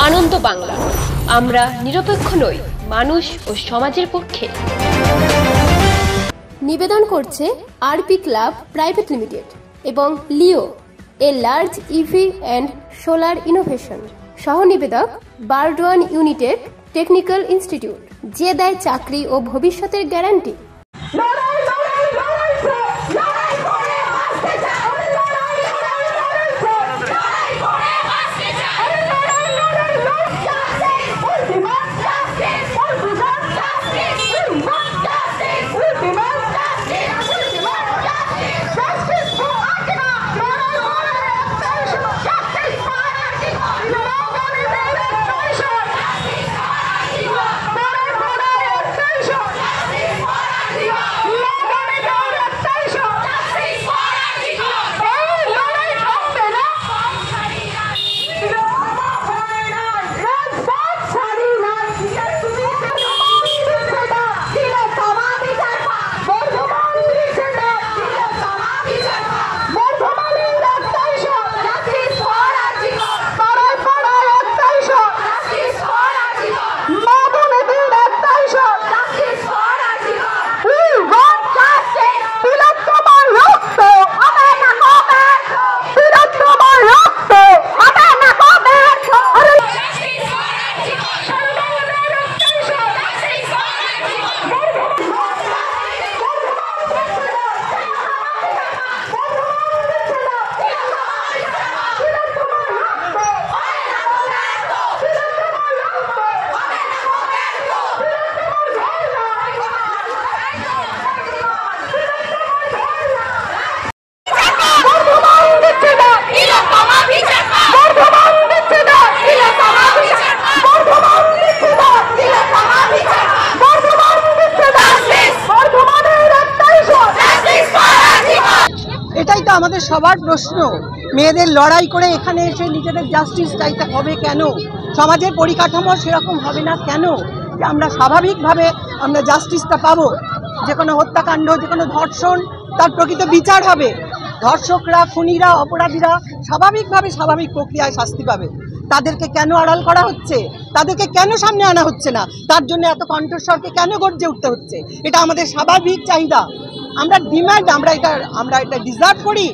আনন্দ বাংলা, আমরা নিরপেক্ষ নই, মানুষ ও সমাজের পক্ষে। নিবেদন করছে আরপি ক্লাব প্রাইভেট লিমিটেড এবং Leo, a large EV and solar innovation. সহ নিবেদক বারডোয়ান ইউনিটেক টেকনিক্যাল ইনস্টিটিউট, যে দেয় চাকরি ও ভবিষ্যতের গ্যারান্টি। এটাই তো আমাদের সবার প্রশ্ন। মেয়েদের লড়াই করে এখানে এসে নিজেদের জাস্টিস চাইতে হবে কেন? সমাজের পরিকাঠামো সেরকম হবে না কেন যে আমরা স্বাভাবিকভাবে আমরা জাস্টিসটা পাবো? যে কোনো হত্যাকাণ্ড, যে কোনো ধর্ষণ, তার প্রকৃত বিচার হবে। ধর্ষকরা, খুনিরা, অপরাধীরা স্বাভাবিকভাবে স্বাভাবিক প্রক্রিয়ায় শাস্তি পাবে। তাদেরকে কেন আড়াল করা হচ্ছে? তাদেরকে কেন সামনে আনা হচ্ছে না? তার জন্য এত কণ্ঠস্বরকে কেন গর্জে উঠতে হচ্ছে? এটা আমাদের স্বাভাবিক চাহিদা, আমরা ডিমান্ড, আমরা এটা ডিজার্ভ করি,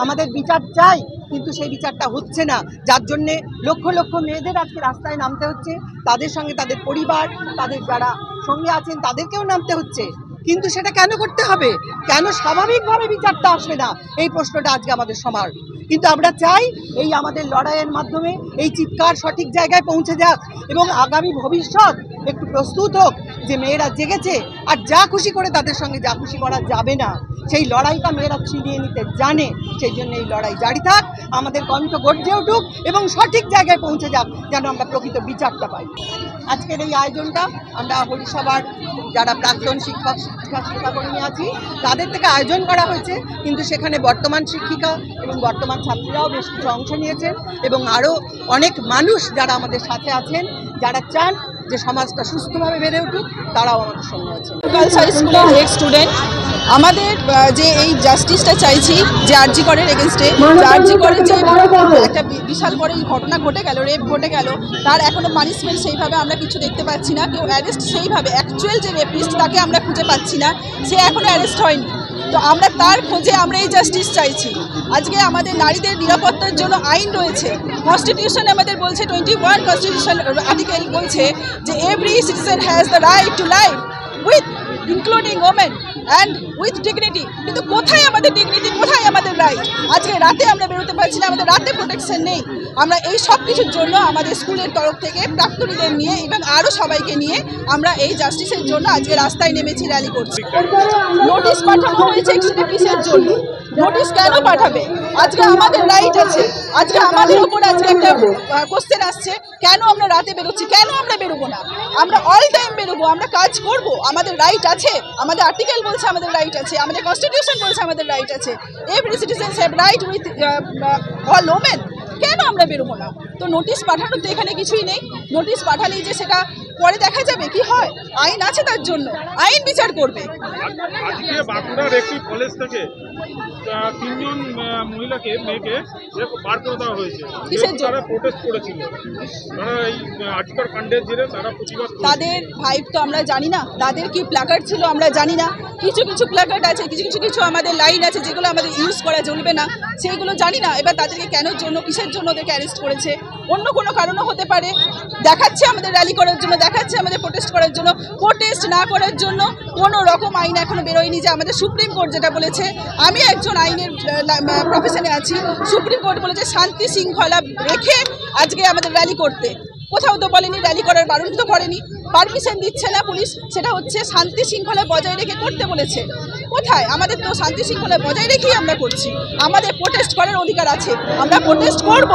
আমাদের বিচার চাই। কিন্তু সেই বিচারটা হচ্ছে না, যার জন্যে লক্ষ লক্ষ মেয়েদের আজকে রাস্তায় নামতে হচ্ছে। তাদের সঙ্গে তাদের পরিবার, তাদের যারা সঙ্গে আছেন তাদেরকেও নামতে হচ্ছে। কিন্তু সেটা কেন করতে হবে? কেন স্বাভাবিকভাবে বিচারটা আসবে না? এই প্রশ্নটা আজকে আমাদের সবার। কিন্তু আমরা চাই এই আমাদের লড়াইয়ের মাধ্যমে এই চিৎকার সঠিক জায়গায় পৌঁছে যাক এবং আগামী ভবিষ্যৎ একটু প্রস্তুত হোক যে মেয়েরা জেগেছে আর যা খুশি করে তাদের সঙ্গে যা খুশি করা যাবে না। সেই লড়াইটা মেয়েরা ছিনিয়ে নিতে জানে, সেই জন্য এই লড়াই জারি থাক, আমাদের কণ্ঠ গর্জে উঠুক এবং সঠিক জায়গায় পৌঁছে যাক, যেন আমরা প্রকৃত বিচারটা পাই। আজকের এই আয়োজনটা আমরা হরিসভার যারা প্রাক্তন শিক্ষাকর্মী আছি তাদের থেকে আয়োজন করা হয়েছে, কিন্তু সেখানে বর্তমান শিক্ষিকা এবং বর্তমান ছাত্রীরাও বেশ কিছু অংশ নিয়েছেন এবং আরও অনেক মানুষ যারা আমাদের সাথে আছেন, যারা চান যে সমাজটা সুস্থভাবে বেড়ে উঠুক, তারাও আমাদের সঙ্গে আছেন। গার্লস হাই স্কুলের এক্স স্টুডেন্ট, আমাদের যে এই জাস্টিসটা চাইছি যে আরজি করের এগেনস্টে, আরজি করের যে একটা বিশাল বড় এই ঘটনা ঘটে গেল, রেপ ঘটে গেল, তার এখনও পানিশমেন্ট সেইভাবে আমরা কিছু দেখতে পাচ্ছি না। কেউ অ্যারেস্ট সেইভাবে অ্যাকচুয়াল যে রেপিস্ট তাকে আমরা খুঁজে পাচ্ছি না, সে এখনও অ্যারেস্ট হয়নি। তো আমরা তার খোঁজে আমরা এই জাস্টিস চাইছি। আজকে আমাদের নারীদের নিরাপত্তার জন্য আইন রয়েছে, কনস্টিটিউশন আমাদের বলছে, 21 কনস্টিটিউশন আর্টিকেল বলছে যে every citizen has the right to life with including women and with dignity. কিন্তু কোথায় আমাদের ডিগনিটি, কোথায় আমাদের রাইট? আজকে রাতে আমরা বেরোতে পারছি না, আমাদের রাতে প্রোটেকশন নেই। আমরা এই সব কিছুর জন্য আমাদের স্কুলের তরফ থেকে প্রাক্তনীদের নিয়ে এবং আরও সবাইকে নিয়ে আমরা এই জাস্টিসের জন্য আজকে রাস্তায় নেমেছি, র্যালি করছি। নোটিশ পাঠানো হয়েছে এক্সিকিউটিভের জন্য। নোটিশ কেন পাঠাবে? আজকে আমাদের রাইট আছে, আজকে আমাদের ওপর আজকে একটা কোশ্চেন আসছে, কেন আমরা রাতে বেরোচ্ছি? কেন আমরা বেরোবো না? আমরা অল টাইম বেরোবো, আমরা কাজ করব, আমাদের রাইট আছে, আমাদের আর্টিকেল বলছে আমাদের রাইট আছে, আমাদের কনস্টিটিউশন বলছে আমাদের রাইট আছে। Every citizens have right with all women. কেন আমরা বেরোবো না? তো নোটিশ পাঠানোর তো এখানে কিছুই নেই। নোটিশ পাঠালেই যে সেটা পরে দেখা যাবে কি হয়, আইন আছে তার জন্য, আইন বিচার করবে। বাঁকুড়ার একটি কলেজ থেকে তিনজন মেয়েকে বার করে দেওয়া হয়েছে, কিসের জন্য? তারা প্রোটেস্ট করেছিল, তারা এই আজকের কাণ্ডের জেরে তারা প্রতিবাদ করেছে। তাদের ভাইব তো আমরা জানি না, তাদের কি প্ল্যাকার্ড ছিল আমরা জানি না। কিছু কিছু প্ল্যাকার্ড আছে, কিছু আমাদের লাইন আছে যেগুলো আমাদের ইউজ করা চলবে না, সেইগুলো জানি না। এবার তাদেরকে কেন জন্য, কিসের জন্য ওদেরকে অ্যারেস্ট করেছে, অন্য কোনো কারণও হতে পারে। দেখাচ্ছে আমাদের র্যালি করার জন্য, দেখাচ্ছে আমাদের প্রোটেস্ট করার জন্য। প্রোটেস্ট না করার জন্য কোনো রকম আইন এখনো বেরোয়নি, যে আমাদের সুপ্রিম কোর্ট যেটা বলেছে। আমি একজন আইনের প্রফেশনে আছি, সুপ্রিম কোর্ট বলেছে শান্তি শৃঙ্খলা রেখে আজকে আমাদের র্যালি করতে। কোথাও তো বলেনি র্যালি করার, বারণ তো করেনি, পারমিশন দিচ্ছে না পুলিশ, সেটা হচ্ছে শান্তি শৃঙ্খলা বজায় রেখে করতে বলেছে। কোথায়? আমাদের তো শান্তি শৃঙ্খলা বজায় রেখেই আমরা করছি, আমাদের প্রোটেস্ট করার অধিকার আছে, আমরা প্রোটেস্ট করব।